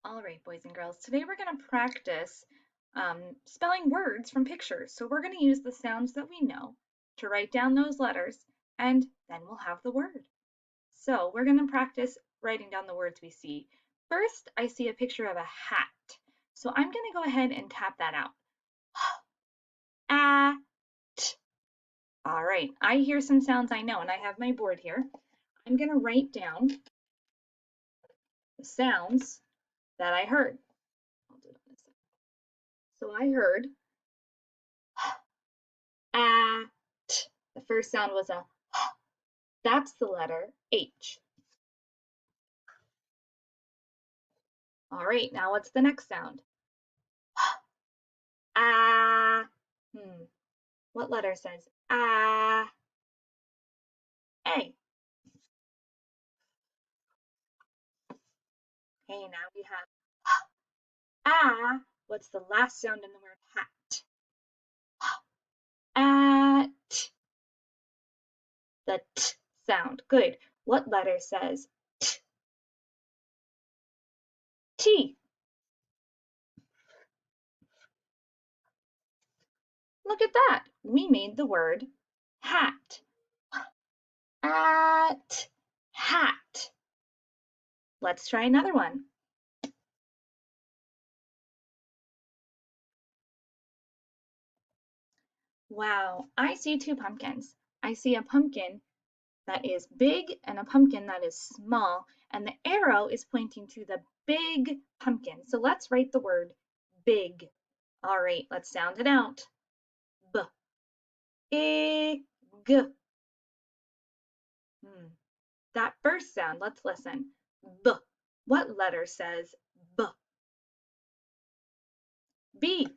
All right, boys and girls, today we're going to practice spelling words from pictures. So we're going to use the sounds that we know to write down those letters, and then we'll have the word. So we're going to practice writing down the words we see. First, I see a picture of a hat. So I'm going to go ahead and tap that out. At. All right, I hear some sounds I know, and I have my board here. I'm going to write down the sounds that I heard. I'll do it on this side. So I heard at. The first sound was a h. That's the letter H. All right, now what's the next sound? Ah. What letter says ah? A. Okay, now we have ah. What's the last sound in the word hat? At. The t sound. Good. What letter says t? T. Look at that. We made the word hat. At. Hat. Let's try another one. Wow, I see two pumpkins. I see a pumpkin that is big and a pumpkin that is small, and the arrow is pointing to the big pumpkin. So let's write the word big. All right, let's sound it out. B, I, G. That first sound, let's listen. B. What letter says B? B.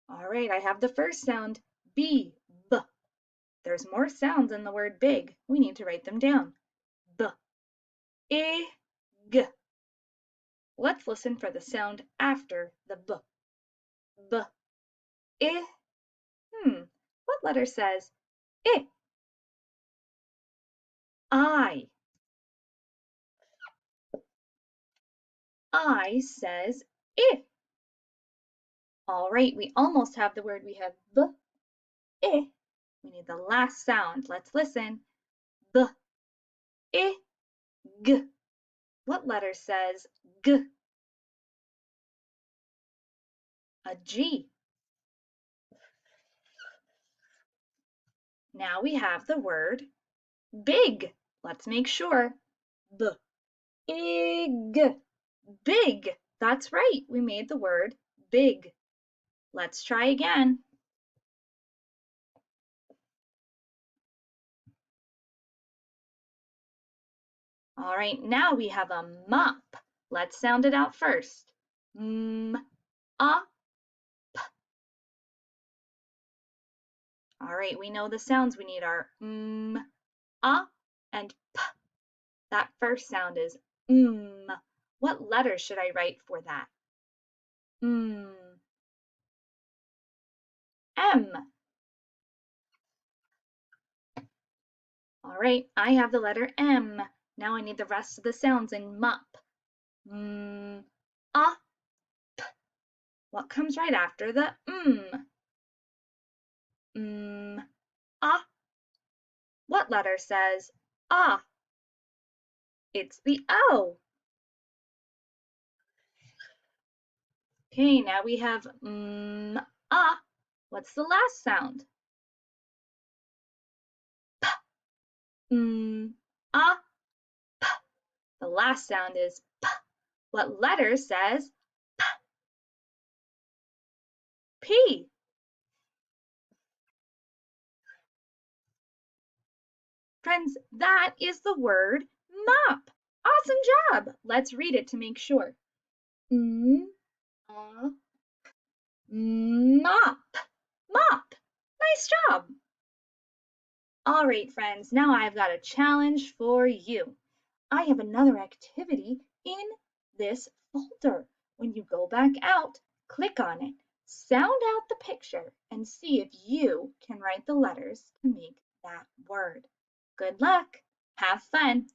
All right, I have the first sound, B, B. There's more sounds in the word big. We need to write them down. B, I, G. Let's listen for the sound after the B. B, I. What letter says I? I. I says I. All right, we almost have the word. We have B, I. We need the last sound. Let's listen. B, I, G. What letter says G? A G. Now we have the word big. Let's make sure. B, I, G. Big. That's right. We made the word big. Let's try again. All right, now we have a mop. Let's sound it out first. Up. All right, we know the sounds we need are and p. That first sound is What letter should I write for that? M. All right, I have the letter M. Now I need the rest of the sounds in mop. Up. What comes right after the Ah. What letter says ah? It's the O. Okay, now we have ah. What's the last sound? P. Ah. P. The last sound is P. What letter says P? P. Friends, that is the word mop. Awesome job. Let's read it to make sure. Mop. Mop. Nice job. All right, friends, now I've got a challenge for you. I have another activity in this folder. When you go back out, click on it, sound out the picture, and see if you can write the letters to make that word. Good luck. Have fun.